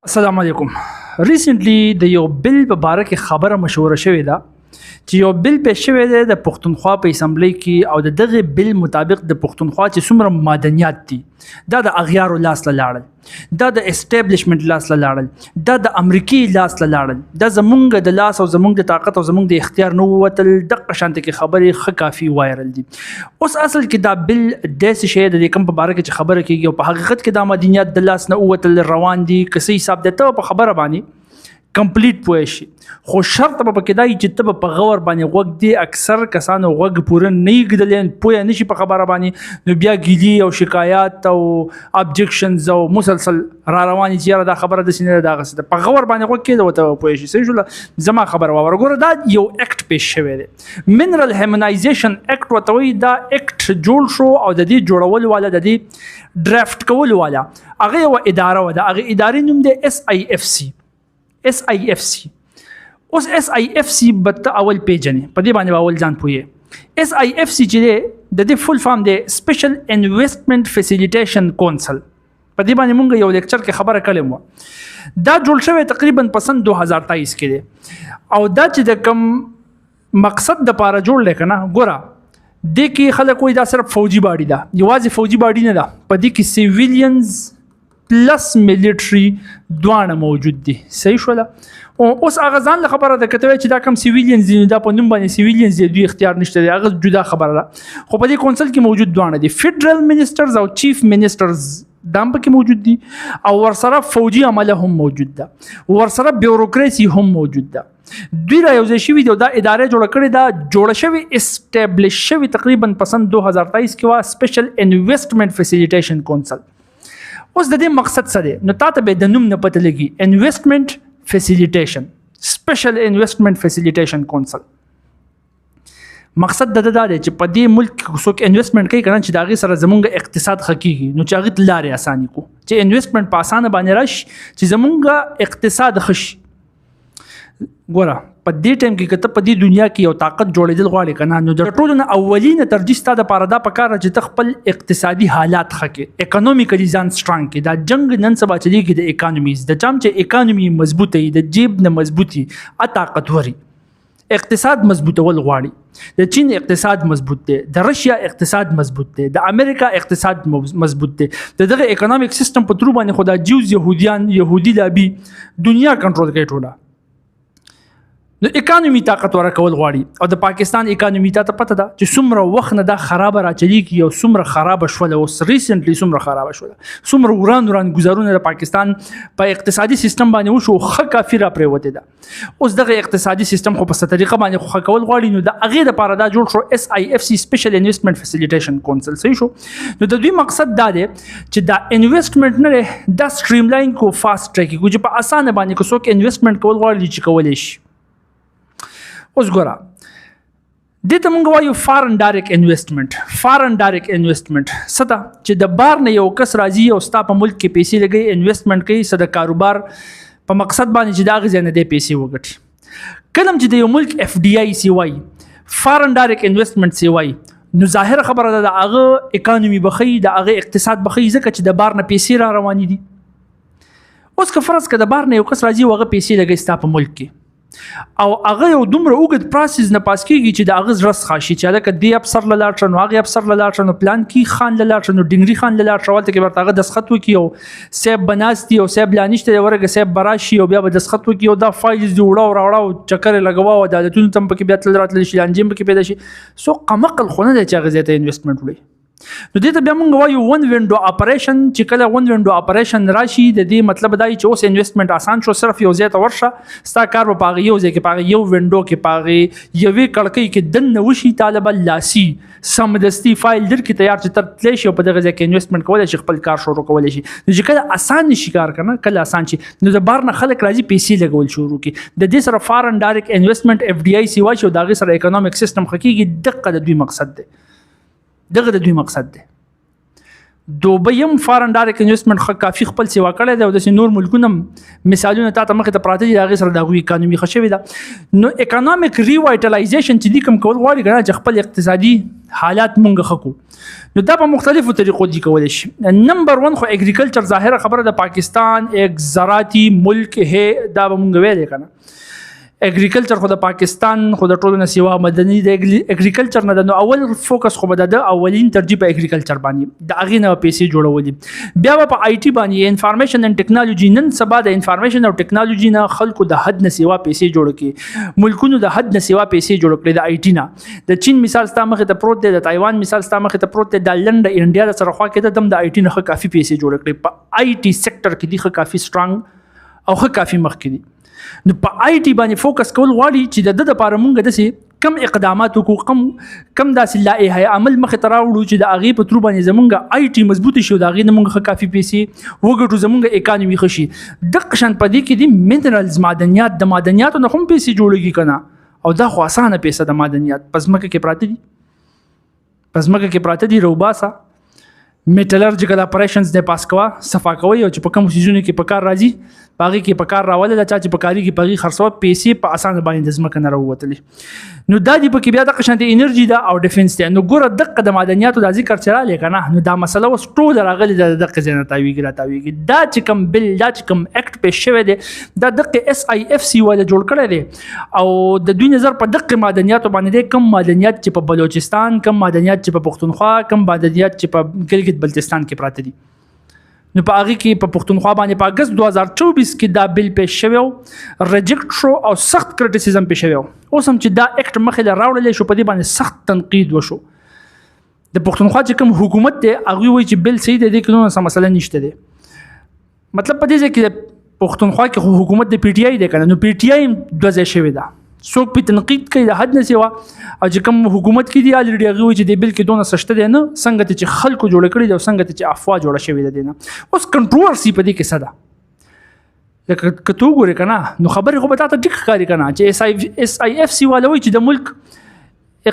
السلام علیکم. ریسنټلی د یو بل په باره کې خبره مشوره شوې ده چې یو بل پیش شوی دی د پښتونخوا په اسمبلی کې او د دغه بل مطابق د پښتونخوا چې څومره معدنیات دي دا د اغیارو لاس له لاړل، دا د اسټابلیشمنت لاس له لاړل، دا د امریکای لاس له لاړل، دا زمونږ د لاس او زمونږ د طاقت او زمونږ د اختیار نه ووتل. دغه شانته کې خبرې ښه کافي وایرل دي. اوس اصل کې دا بل داسې شی د کوم په باره کې چې خبره کېږي او په حقیقت کې دا معدنیات د لاس نه ووتل روان دي که څه حساب دی ته په خبره باندې کمپلیټ پوه شي، خو شرط به پکې دی چې ته په غور باندې غوږ دی. اکثر کسانو غوږ پوره نه ږدلی، پوه نشي په خبره باندې، نو بیا ګیلي او شکایات او ابجکشنز او مسلسل را رواني چې یاره دا خبره داسې نه ده دغسې ده. په غور باندې غوږ کېده ورته پوه شي. صحیح شوله؟ زما خبره واوره. ګوره دا یو اکټ پیش شوی دی، منرل هیمنایزیشن اکټ ورته وایي. دا اکټ جوړ شو او د دې جوړولو والا د دې ډرافټ کولو والا هغه یوه اداره وه. د هغې ادارې نوم دی SIFC. اوس SIFC به ته اول پیژنې، په دې باندې به اول ځان پوهیې. SIFC چې دی د دې فل فارم دی سپیشل انویسټمنټ فیسیلیټیشن کونسل. په دې باندې مونږ یو لیکچر کې خبره کړې وه. دا جوړ شوی تقریبا په سن 2023 کې دی او دا چې د کوم مقصد دپاره جوړ دی که نه، ګوره دې کې خلک وایي دا صرف فوجي باډي ده. یوازې فوجي باډي نه ده، په دې کې سیویلینز پلس ملیټري دواړه موجود دي. صحیح شوله؟ اوس هغه ځان له خبره ده که ته وایې چې دا کم سیویلینز دي، دا په نوم باندې سیویلینز دي، دوی اختیار نشته دی، هغه جدا خبره ده. خو په دې کونسل کې موجود دواړه دي، فیډرل منسټرز او چیف منسټرز دا هم پکې موجود دي او ورسره فوجي عمله هم موجود ده، ورسره بیوروکراسي هم موجود ده. دوی را یوځای شوي دي او دا اداره جوړه کړې ده، جوړه شوې اسټابلیش شوې تقریبا په سن 2023 کې وه، سپیشل انویسټمنټ فیسیلیټیشن کونسل. اوس د دې مقصد څه دی؟ نو تا ته به د نوم نه پته لګي، انویسټمنټ فیسیلیټیشن، سپیشل انویسټمنټ فیسیلیټیشن کونسل. مقصد د ده دا دی چې په دې ملک کې څوک انویسټمنټ کوي که نه، چې د هغې سره زمونږ اقتصاد ښه کېږي، نو چې هغې ته لارې اساني کړو، چې انویسټمنټ په اسانه باندې راشي، چې زمونږ اقتصاد ښه شي. ګوره په دې ټایم کې که ته په دې دنیا کې یو طاقت جوړېدل غواړې که نه، نو د ټولو نه اولینه ترجیح ستا دپاره دا پکار ده چې ته خپل اقتصادي حالات ښه کړې، اکانومیکلي ځان سټرانګ کړې. دا جنګ نن سبا چلېږي د اکانومیز، د چا چې اکانومي مضبوطه وي، د جیب نه مضبوط وي، طاقتور وي، اقتصاد مضبوطول غواړي. د چین اقتصاد مضبوط دی، د رشیا اقتصاد مضبوط دی، د امریکا اقتصاد مضبوط دی، د دغه اکانومیک سیستم په ترو باندې خو دا جیوز یهودیان، یهودي لابي دنیا کنټرول کوي ټوله. نو اکانومي طاقتوره کول غواړي او د پاکستان اکانومي ته پته ده چې څومره وخت نه دا خرابه راچلیږي او څومره خرابه شوله. اوس ریسنټلی څومره خرابه شوله، څومره وران گزارونه د پاکستان په اقتصادي سیستم باندې وشو، ښه کافي را پرېوتې ده. اوس دغه اقتصادي سیستم خو په څه طریقه باندې ښه کول غواړي، نو د هغې دپاره دا جوړ شو SIFC سپیشل انویسټمنټ فیسیلیټیشن کونسل. صحیح شو؟ نو د دوی مقصد دا دی چې دا انویسټمنټ نه دی، دا سټریم لاین کو، فاسټ ټریک کو، چې په اسانه باندې که څوک انویسټمنټ کول غواړي چې کولی شي. اوس ګوره دې ته مونږ وایو فارن ډایرکټ انویسټمنټ. فارن ډایرکټ انویسټمنټ څه ده؟ چې د بار نه یو کس راځي او ستا په ملک کې پیسې لګوي، انویسټمنټ کوي، څه د کاروبار په مقصد باندې چې د هغې ځای نه دی پیسې وګټي. کله چې د یو ملک FDI سی وایي، فارن ډایرکټ انویسټمنټ سی وایي، نو ظاهره خبره ده د هغه اکانومي به ښیي، د هغه اقتصاد به ښیي، ځکه چې د بار نه پیسې را روانې دي. اوس که فرض که د بار نه یو کس راځي او هغه پیسې لګوي ستا په ملک کې او هغه یو دومره اوږد پروسس نه پاس کېږي چې د هغه زړه څخه شي چې هلکه دې افسر له لاړ شه، نو هغې افسر له لاړ شه، نو پلان کې خان له لاړ شه، نو ډنګري خان له لاړ شه، هلته کې ورته هغه دستخط وکړي او صاحب به ناست دي او صاحب لا نشته دی، ورګه صاحب به راشي او بیا به دستخط وکړي او دا فایلز دي وړه او راوړه او چکر یې لګوه او عدالتونو ته هم پکې بیا تلل راتللی شي، لانجې هم پکې پیدا شي. سو قمقل خو نه دی چې هغې ځای ته انویسټمنټ وړي. نو دې ته بیا مونږ وایو ون وینډو اپریشن. چې کله ون وینډو اپریشن راشي، د دې مطلب دا چې اوس انویسټمنټ آسان شو، صرف یو ځای ته ورشه، ستا کار به په هغې یو ځای کې، په هغې یو وینډو کې، په هغې یوې کړکۍ کې دننه وشي، طالبه لاسي سمدستي فایل درکړي تیار چې ته تللی شي او په دغه ځای کې انویسټمنټ کولی شي، خپل کار شروع کولی شي. نو چې کله اسان شي کار که نه، کله اسان شي، نو د بار نه خلک راځي پیسې لګول شروع کړي. د دې سره فارن ډایرکټ انویسټمنټ FDI سی وایي او د هغې سره اکانومیک سیستم ښه کېږي. دغه د دوی مقصد دی، دغه د دوی مقصد دی. دوبۍ هم فارن ډایرکټ انویسټمنټ ښه کافي خپل سیوا کړی دی او داسې نور ملکونه مثالونه تا ته مخې ته پراته دي، د هغې سره د هغوی اکانومي ښه شوې ده. نو اکانومیک ریوایټلایزیشن چې دوی کوم کول غواړي که نه، چې خپل اقتصادي حالات مونږ خکو نو دا په مختلفو طریقو دي کولی شي. نمبر 1 خو اګریکلچر ظاهره خبره د پاکستان ایک زراعتي ملک ہے دا به مونږ ویلې کنه. اګریکلچر خو د پاکستان خو د ټولو نه سیوا مدني د اګریکلچر نه نو اول فوکس خو به د اولین ترجیح په اګریکلچر باندې د هغې نه پیسې جوړولې. بیا به په آی ټي باندې انفارمیشن اینډ ټیکنالوژي نن سبا د انفارمیشن او ټیکنالوژي نه خلکو د حد نه سیوا پیسې جوړ کړي ملکونو د حد نه سیوا پیسې جوړ کړي د آی ټي نه. د چین مثال ستا مخې ته پروت دی د تایوان مثال ستا مخې ته پروت دی د لنډ انډیا د سره خوا کې دم د آی ټي نه ښه کافي پیسې جوړ کړي په آی ټي سیکټر کې دي ښه کافي سټرانګ او ښه کافي مخکې دي. نو په آی ټي باندې فوکس کول غواړي چې د لپاره مونږ داسې کم اقدامات وکړو کم داسې لایحه عمل مخې ته راوړو چې د هغې په ترو باندې زمونږ آی ټي مضبوطې شي او د هغې نه مونږ ښه کافي پیسې وګټو زمونږ اکانومي ښه شي. دغه شان په دې کې دي منرالز معدنیات د معدنیاتو نه هم پیسې جوړېږي که نه او دا خو اسانه پیسه د معدنیات په ځمکه کې پراته دي روباسه میټلرجیکل اپریشنز د پاس کوا صفا کوي او چې په کوم سیزونو کې په کار راځي باغی کې په کار راولل چا چې په کاری کې پغي خرڅو پیسې په اسانه باندې د ځمکه نه راووتلې. نو دا دی په کې بیا د قشنت انرژي دا او ډیفنس دی. نو ګوره دغه د معدنیاتو د ذکر چرا لیکنه نو دا مسله اوس ټول راغلي د دغه ځنه تاویږي دا چې کوم بل دا چې کوم اکټ په شوی دی دا دغه اس آی اف سی ولا جوړ کړی دی او د دوی نظر په دغه معدنیاتو باندې کم معدنیات چې په بلوچستان کم معدنیات چې په پښتونخوا کم معدنیات چې په ګلګت بلتستان کې پراته دي. نو په هغه کې په پښتونخوا باندې په اگست 2024 کې دا بل پیش شوی او ریجیکټ شو او سخت کریټیسیزم پیش شوی. اوس هم چې دا اکټ مخې له راوړل شو په دې باندې سخت تنقید وشو. د پښتونخوا چې کوم حکومت دی هغه وایي چې بل صحیح دی کې نو څه مسله نشته دی. مطلب په دې کې پښتونخوا کې حکومت د پی ټی آی دی کنه نو پی ټی آی دوه ځای شوی دا څوک په تنقید کوي د حد نه سیوا او چې کوم حکومت کې دی الریډي هغه وایي چې د بل کې دونه سشته دی نه څنګه چې خلکو جوړ کړي دی او څنګه چې افوا جوړه شوې ده نه. اوس کنټروورسي په دې کې څه ده لکه که تو ګورې که نه نو خبرې خو به تا ته ټیک ښکاري که نه چې اس آی اف سی والا وایي چې د ملک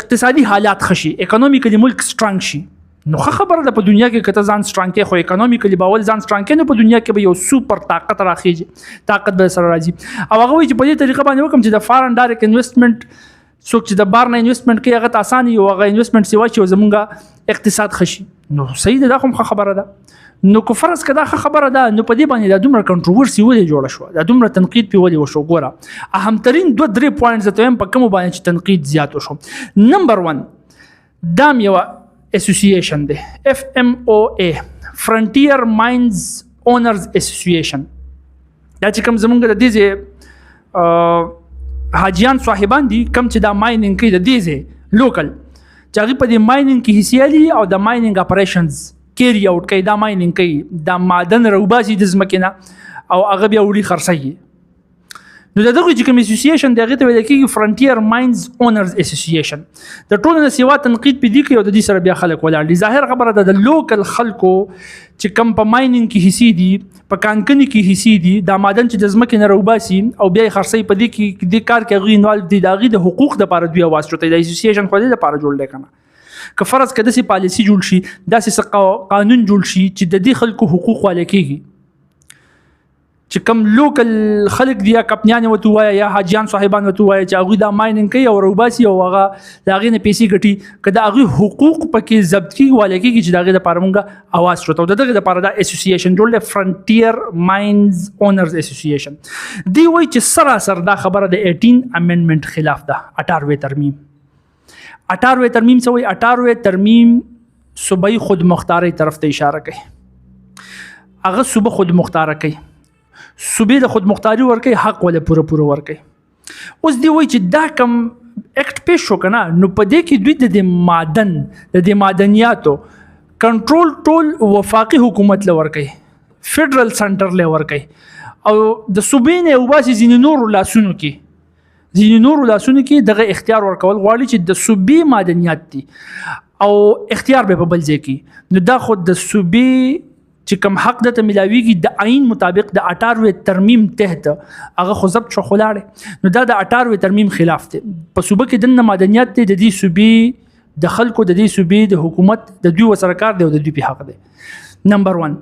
اقتصادي حالات ښه شي اکانومیکلی ملک سټرانګ شي. نو ښه خبره ده په دنیا کې که ته ځان سټرانګ کې خو اکانومیکلی به اول ځان سټرانګ کې نو په دنیا کې به یو سوپر طاقت راخیږي طاقت به سره راځي. او هغه وایي چې په دې طریقه باندې وکړم چې د فارن ډایرکټ انویسټمنټ څوک چې د بار نه انویسټمنټ کوي هغه ته اسانه یو هغه انویسټمنټ سیوا چې زمونږ اقتصاد ښه شي. نو صحیح ده دا خو ښه خبره ده. نو که فرض که دا ښه خبره ده نو په دې باندې دا دومره کنټروورسي ولې جوړه شوه دا دومره تنقید پې ولې وشو. ګوره اهمترین 2-3 پوینټس درته وایم په کومو باندې چې تنقید زیات وشو. نمبر 1 دا یوه اسوسییشن دی FMOA فرنټیر ماینز اونرز اسوسییشن. دا چې کوم زمونږ د دې حاجیان صاحبان دي کم چې دا مایننګ کوي د دې ځای لوکل چې هغوی په دې مایننګ کې حصې لري او د مایننګ اپریشنز کیری آوټ کوي دا مایننګ کوي دا معدن راوباسي د ځمکې نه او هغه بیا وړي خرڅوي. نو د دغه چې کوم اسوسییشن دی هغې ته ویل کېږي فرنټیر ماینز اونرز اسوسییشن. د ټولو نه سیوا تنقید پې دي کوي او د دې سره بیا خلک ولاړ دي. ظاهر خبره ده د لوکل خلکو چې کوم په مایننګ کې حصې دي په کانکني کې حصې دي دا معدن چې د ځمکې نه راوباسي او بیا یې خرڅوي په دې کې دې کار کې هغوی انوالو دي د هغې د حقوق دپاره دوی اواز چوتوي. د اسوسییشن خو دې دپاره جوړ دی که نه که فرض که داسې پالیسي جوړ شي داسې څه قانون جوړ شي چې د دې خلکو حقوق والی کېږي چې کوم لوکل خلک دي یا کپنیانې ورته ووایه یا حاجیان صاحبان ورته ووایه چې هغوی دا مایننګ کوي او راوباسي او هغه د هغې نه پیسې ګټي که د هغوی حقوق پکې ضبط کېږي والی کېږي چې د هغې دپاره مونږ اواز شوته او د دغې دپاره دا اسوسییشن جوړ دی فرنټیر ماینز اونرز اسوسییشن. دوی وایي چې سراسر دا خبره د 18 امینډمنټ خلاف ده. 18 ترمیم څه وایي 18 ترمیم صوبایي خودمختارۍ طرف ته اشاره کوي. هغه صوبه خودمختاره کوي صوبې د خودمختاري ورکوي حق ولا پوره ورکوي. اوس دی وایي چې دا کم اکټ پیش شو که نه نو په دې کې دوی د دې معدنیاتو کنټرول ټول وفاقي حکومت له ورکوي فیډرل سنټر له ورکوي او د صوبې نه وباسي ځینې نورو لاسونو کې دغه اختیار ورکول غواړي چې د صوبې معدنیات دي او اختیار به په بل ځای کې. نو دا خو د صوبې چې کوم حق درته ملاویږي د آئین مطابق د 18 ترمیم تحت هغه خو ضبط شو خلاړې نو دا د 18 ترمیم خلاف دی. په صوبه کې دننه معدنیات دی د دې صوبې د خلکو د دې صوبې د حکومت د دوی ورسره کار دی او د دوی په حق دی. نمبر 1.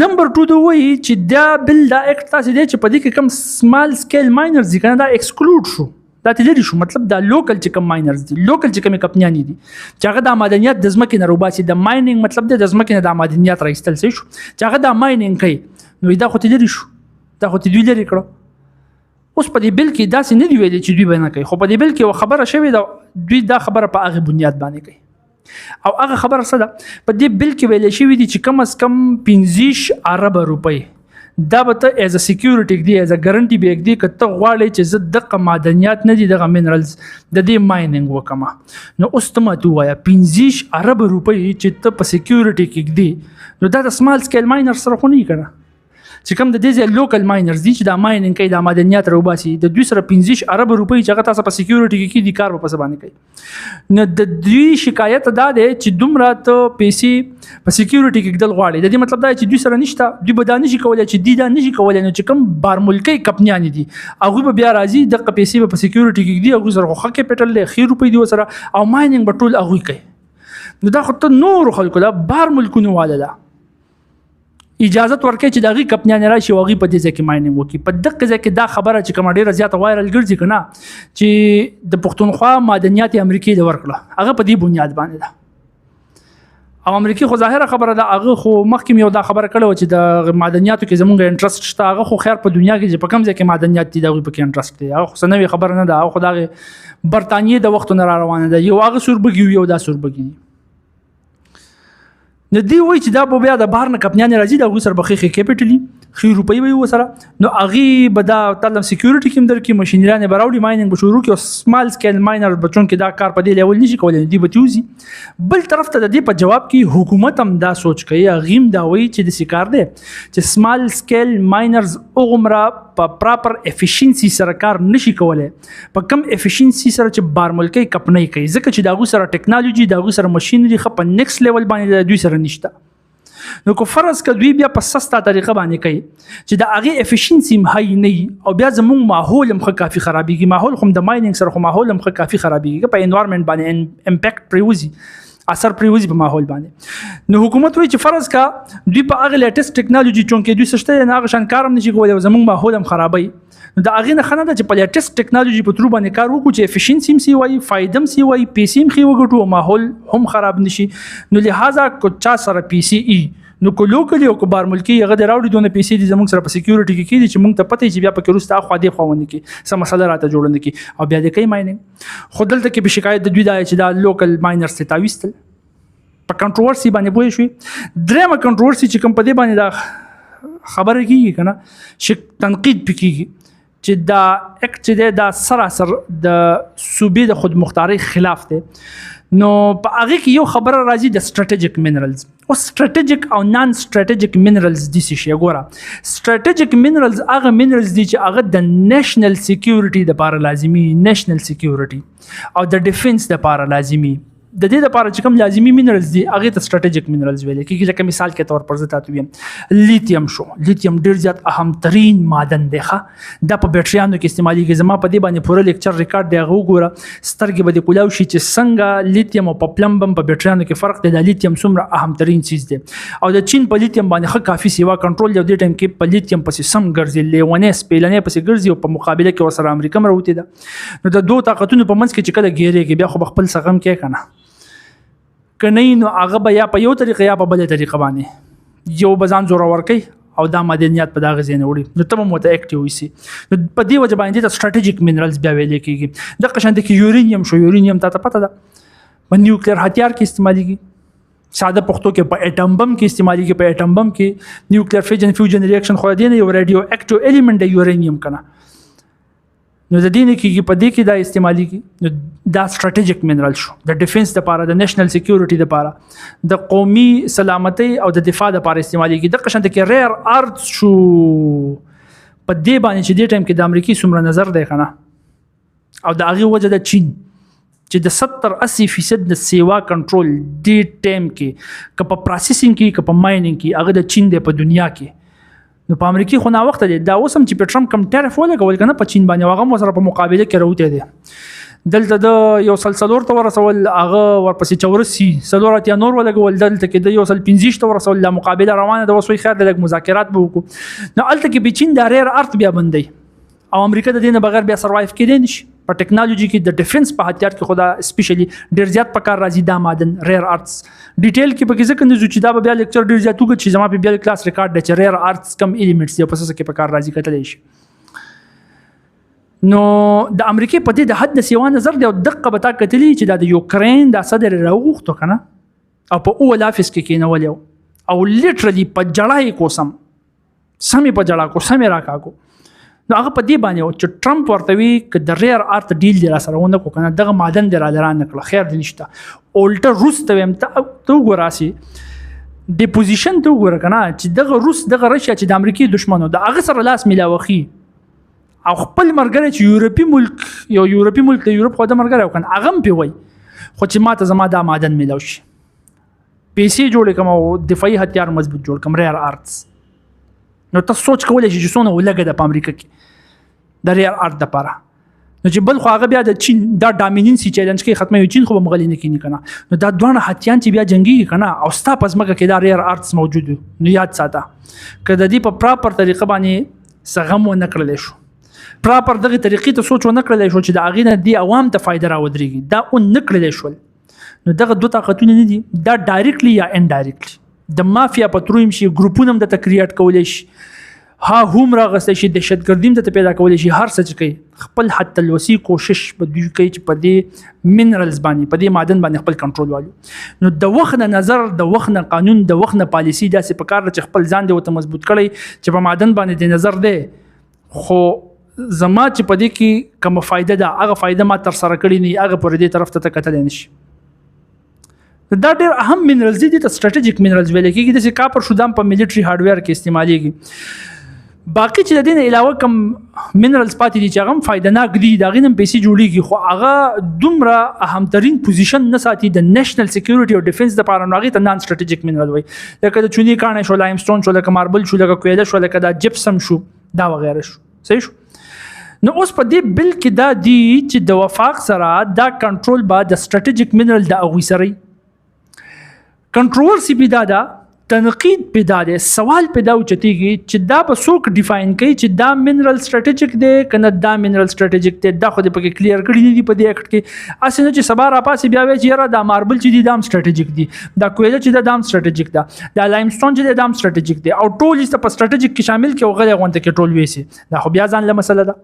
نمبر 2 دا وایي چې دا بل دا اکټ تاسې دی چې په دې کې کوم سمال سکیل ماینرز دي که نه دا ایکسکلوډ شو دا ته لري شو مطلب دا لوکل چې کوم ماینرز دي لوکل چې کوم کمپنیانی دي چې هغه د معدنیات د ځمکې نه روباسي د مایننګ مطلب د ځمکې نه د معدنیات راایستل شي چې هغه د مایننګ کوي نو دا خو ته لري شو دا خو ته دوی لري کړو اوس په دې بل کې داسې نه دی ویلي چې دوی به نه کوي خو په دې بل کې خبره شوې ده دوی دا خبره په هغه بنیاد باندې کوي او هغه خبره څه ده په دې بل کې ویل شوی دي چې کم از کم 15 ارب روپۍ دا به ته ایز ا سکیورټي دی ایز ا ګارانټي بیگ دی که ته غواړې چې زه دغه معدنیات نه دي دغه مینرالز د دې مایننګ وکما نو اوس ته ماته وایا 15 ارب روپۍ چې ته په سکیورټي کې دی نو دا د سمال سکیل ماینر سره خو نه کړه چې کوم د دې لوکل ماینرز دي چې د مایننګ کوي د معدنیات روباسي د دوی سره 15 ارب روپۍ چې هغه تاسو په سکیورټي کې دي کار په پس باندې کوي نو د دوی شکایت دا ده چې دومره ته پیسې په سکیورټي کې کېدل غواړي د دې مطلب دا چې دوی سره نشته دوی به دا نشي کولای چې دی دا نشي کولای نو چې کوم بار ملکی کمپنیان دي هغه به بیا راځي د پیسې په سکیورټي کې دي هغه سره خو کیپټل له خیر روپۍ دی سره او مایننګ به ټول هغه کوي نو دا خو ته نور خلکو دا بار ملکونه والا ده اجازه ورکړي چې دغه کمپنیان راشي او هغه په دې ځکه مایننګ وکړي په دغه ځکه دا خبره چې کوم ډیره زیاته وایرل ګرځي کنه چې د پښتونخوا معدنیات امریکای د ورکړه هغه په دې بنیاد باندې ده او امریکای خو ظاهره خبره ده هغه خو مخکې یو دا خبره کړو چې د معدنیاتو کې زمونږ انټرست شته هغه خو خیر په دنیا کې چې په کوم ځای کې معدنیات دي دغه په کې انټرست دی هغه خو سنوي خبره نه ده هغه خو دغه برتانیې د وختونو را روانه ده یو هغه سوربګي یو دا سوربګي نو دی وای چې دا به بیا د بهر نه کمپنیان راځي د هغوی سره به ښې کیپټلي ښې روپۍ به یې ورسره نو هغې به دا طلب سکیورټي کې هم درکړي مشینریانې به راوړي مایننګ به شروع کړي او سمال سکیل ماینر به چونکې دا کار په دې لیول نشي کولی دوی به تیوځي بل طرف ته د دې په جواب کې حکومت هم دا سوچ کوي هغې هم دا وایي چې داسې کار دی چې سمال سکیل ماینرز هغومره په پراپر افیشنسي سره کار نشي کولی په کم افیشنسي سره چې بارملکۍ کمپنۍ کوي ځکه چې د هغوی سره ټیکنالوجي د هغوی سره مشینري ښه په نیکسټ لیول باندې د دوی سره نشته نو کو فرض ک دوی بیا په سستا طریقه باندې کوي چې د هغه افیشنسي هاي نه او بیا زموږ ماحول هم کافي خرابېږي ماحول خو د مایننګ سره خو ماحول هم کافي خرابېږي په انوایرنمنت باندې امپیکټ پریوزي اثر پریوزي په ماحول باندې نو حکومت وایي چې فرض کا دوی په هغه لیټیسټ ټیکنالوژي چونکې دوی سشته نه هغه شان کارم نشي کولای زموږ ماحول هم خرابوي نو د هغې نه ښه نه ده چې په لیټیسټ ټیکنالوژي په ترو باندې کار وکړو چې افیشنسي هم سي وایي فایده هم سي وایي پیسې هم ښې وګټو او ماحول هم خراب نشي نو لهذا کو چا سره پیسې ای نو کو لوکلی او کو بار ملکی هغه د راوړي دونه پیسې دي زموږ سره په سکیورټي کې کېدي چې موږ ته پته چې بیا پکې وروسته اخوا دې خوا ونه کړي څه مسله راته جوړه نه کړي او بیا د کوي مایننګ خو دلته کې به شکایت د دوی دا چې دا لوکل ماینرز ته تاویستل په کنټروورسي باندې پوه شوي درېمه کنټروورسي چې کوم په دې باندې دا خبره کېږي که نه تنقید پې کېږي چې دا اکټ چې دی دا سراسر د صوبې د خودمختارۍ خلاف دی نو په هغې کې یو خبره راځي د سټریټیجیک منرالز او سټریټیجیک او نان سټریټیجیک منرالز دي څه شي ګوره سټریټیجیک منرالز هغه منرالز دي چې هغه د نیشنل سکیورټي دپاره لازمي نیشنل سکیورټي او د ډیفنس دپاره لازمي د دې لپاره چې کوم لازمي منرالز دي هغه ته سټریټیجیک منرالز ویل کېږي لکه مثال کې تور پر زه تاسو ویم لیتیم شو لیتیم ډیر زیات اهم ترین معدن دی ښه دا په بیټریانو کې استعمالیږي زما په دې باندې پوره لیکچر ریکارډ دی هغه وګوره سترګې به دې کولاو شي چې څنګه لیتیم او په پلمبم په بیټریانو کې فرق دی د لیتیم څومره اهم ترین چیز دی او د چین په لیتیم باندې ښه کافي سیوا کنټرول دی دې ټایم کې په لیتیم پسې سم ګرځي لیونې سپیلنې پسې ګرځي او په مقابله کې ورسره امریکا مروتې ده نو د دوه طاقتونو په منځ کې چې کله ګیرېږي بیا خو خپل سغم کې کنه کنه نو هغه به یا په یو طریقه یا په بل طریقه باندې یو بزان زور ورکي او دا معدنیات په دغه ځای نه وړي نو ته مو ته اکټیو وسی نو په دې وجه باندې د سټریټیجیک منرالز بیا ویل کېږي د قشنده کې یورینیم شو یورینیم ته پته ده په نیوکلیر هتیار کې استعمالېږي ساده پښتو کې په اټم بم کې استعمالېږي په اټم بم کې نیوکلیر فیوژن ریاکشن خو دې نه یو رادیو اکټیو الیمنت دی یورینیم کنه نو د دې نه کېږي په دې کې دا استعمالېږي نو دا سټریټیجیک منرال شو د ډیفنس دپاره د نیشنل سکیورټي دپاره د قومي سلامتۍ او د دفاع دپاره استعمالېږي د قشنته کې ریر ارتس شو په دې باندې چې دې ټایم کې د امریکې څومره نظر دی که نه او د هغې وجه د چین چې د 70-80% د سیوا کنټرول دې ټایم کې که په پروسیسینګ کې که په مایننګ کې هغه د چین دی په دنیا کې نو په امریکای خو نا وخت دی دا اوس هم چې په ټرمپ کم ټیرف ولګول کنه په چین باندې هغه سره په مقابله کې راوته دی دلته د یو سلسلور ته ورسول هغه ورپسې چورسي سلورات یا نور ولګول دلته کې د یو سل 15 ته ورسول لا مقابله روانه د وسوي خیر د مذاکرات به وکړو نو الته کې به چین د ریر ارت بیا بندي او امریکا د دینه بغیر بیا سروایو کېدای نشي په ټیکنالوژي کې د ډیفنس په هتیار کې خدا سپیشلی ډیر زیات پکار راځي دا معدن ریر ارتس ډیټیل کې به ځکه نه چې دا به بیا لیکچر ډیر زیات وګ چې زما په بیا کلاس ریکارډ د چې ریر ارتس کم الیمنټس دی په څه کې پکار راځي کتلی شي نو د امریکای په دې د حد سیوا نظر دی او دقه بتا کتلی چې د یوکرین د صدر راوغختو کنه او په اول افیس کې کېنول یو او لیټرلی په جړای کوسم سمې په جړا کو سمې راکاګو نو هغه په دې باندې چې ټرمپ ورته وی ک د ریر ارت ډیل دی را سره ونه کو کنه دغه معدن دی را لران کړ خیر دی نشته اولټه روس ته هم ته ګوراسي د پوزیشن ته ګور کنه چې دغه روس دغه رشیا چې د امریکای دشمنو د هغه سره لاس ملاوخي او خپل مرګره چې یورپی ملک یو یورپی ملک د یورپ خو د مرګره وکړ هغه هم پیوي خو چې ماته زما دا معدن ملاو شي پیسې جوړ کوم او دفاعي هتیار مضبوط جوړ کوم ریر ارتس نو تاسو سوچ کولای شئ چې څونه ولګه د امریکا کې د ریر ارت لپاره نو چې بل خو هغه بیا د چین دا ډامیننسي چیلنج کې ختمه چین خو مغلی نه کینی کنه نو دا دوه هتیان چې بیا جنگي کنه او ستا پزماګه کې دا ریر ارتس موجود نو یاد ساته کله د دې په پراپر طریقه باندې سغم و نکړل شو پراپر دغه طریقې ته سوچ و نکړل شو چې د اغې نه دی عوام ته فائدہ راوړي دا اون نکړل شو نو دغه دوه طاقتونه نه دي دا ډایرکټلی یا انډایرکټلی د مافیا پترویم شي ګروپونه هم د تکریات کولای شي ها هم راغستې شي دهشتګردیم ته پیدا کولای شي هر څه کوي خپل حتی الوسی کوشش په دوی کوي چې په دې مینرالز باندې په دې معدن باندې خپل کنټرول والو نو د وخت نه نظر د وخت نه قانون د وخت نه پالیسی داسې په کار چې خپل ځان دی وته مضبوط کړي چې په معدن باندې د نظر دی خو زما چې په دې کې کوم فائدہ ده هغه فائدہ ما تر سره کړی نه هغه پر دې طرف ته کتل نشي دا ډېر اهم مینرالز دي ته سټریټیجیک مینرالز ویل کېږي د کاپر شودام په ملټری هارډویر کې استعمالېږي باقي چې د دې علاوه کوم مینرالز پاتې دي چې هغه فائدناک دي دا غینم پیسې جوړیږي خو هغه دومره اهم ترين پوزیشن نه ساتي د نېشنل سکیورټي او ډیفنس د لپاره نو هغه ته نان سټریټیجیک مینرال وایي لکه د چونی کانه شو لایمستون شو لکه ماربل شو لکه کویله شو لکه دا جپسم شو دا وغیرہ شو صحیح شو نو اوس په دې بل کې دا دی چې د وفاق سره دا کنټرول با د سټریټیجیک مینرال د اغوي سره کنټروورسي پیدا ده تنقید پیدا ده سوال پیدا اوچتیږي چې دا به څوک ډیفاین کوي چې دا مینرال سټریټیجیک دی کنه دا مینرال سټریټیجیک دی دا خو دې پکې کلیر کړی دی په دې اکټ کې اسنه چې سبا را پاسې بیا وی چې یاره دا ماربل چې دی دا سټریټیجیک دی دا کویله چې دا سټریټیجیک ده دا لایمستون چې دا سټریټیجیک دی او ټول یې په سټریټیجیک کې شامل کې او غلې غونډه کې ټول ویسي دا خو بیا ځان له مسله ده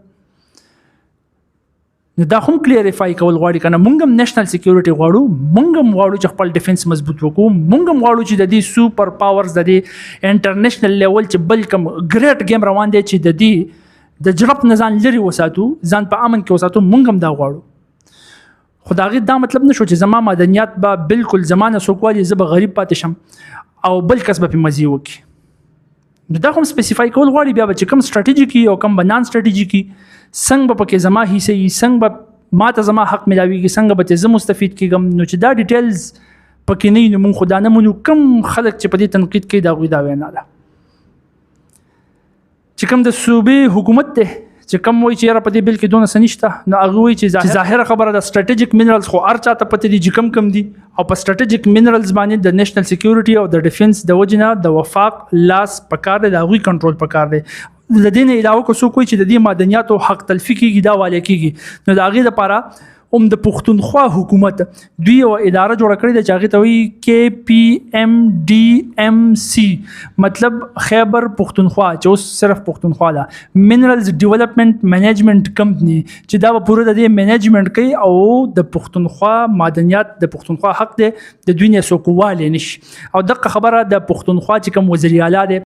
دا هم کلیریفای کول غواړي کنه مونږ هم نېشنل سکیورټي غواړو مونږ هم غواړو چې خپل ډیفنس مضبوط وکړو مونږ هم غواړو چې د دې سوپر پاورز د دې انټرنیشنل لیول چې بل کوم ګریټ گیم روان دی چې د دې د جرب نه ځان لري وساتو ځان په امن کې وساتو مونږ هم دا غواړو خدای دا مطلب نشو چې زما مدنیات به بالکل زمانه سوکوالي زب غریب پاتې شم او بل کس به په مزي وکي دا هم سپیسیفای کول غواړي بیا چې کوم سټریټیجیکي او کوم بنان سټریټیجیکي څنګه به پکې زما حصے څنګه به ماته زما حق ملاويږي څنګه به زه مستفید کیږم نو چې دا ډیټیلز پکې نه نو مون خدا نه مونږ کم خلک چې په دې تنقید کوي دا غوي دا وینا ده چې کوم د صوبې حکومت ته چې کوم وایي چې را په دې بل کې دونه سنشته نو هغه وایي چې ظاهره خبره د سټریټیجیک مینرالز خو ارچا ته پته دي چې کم دي او په سټریټیجیک مینرالز باندې د نېشنل سکیورټي او د ډیفنس د وجنه د وفاق لاس پکار دی دا غوي کنټرول پکار دی لدین علاوه کو څوک چې د دې معدنیاتو حق تلفي کیږي دا والي کیږي نو دا غي لپاره د پښتونخوا حکومت دوی یو اداره جوړ کړې ده چې هغه ته وایي KPMDMC مطلب خیبر پښتونخوا چې اوس صرف پښتونخوا ده مینرالز ډیولپمنٹ منیجمنٹ کمپنی چې دا به پوره د دې منیجمنٹ کوي او د پښتونخوا معدنیات د پښتونخوا حق دی د دوی نه سوکواله نشي او دغه خبره د پښتونخوا چې کوم وزیر اعلی دی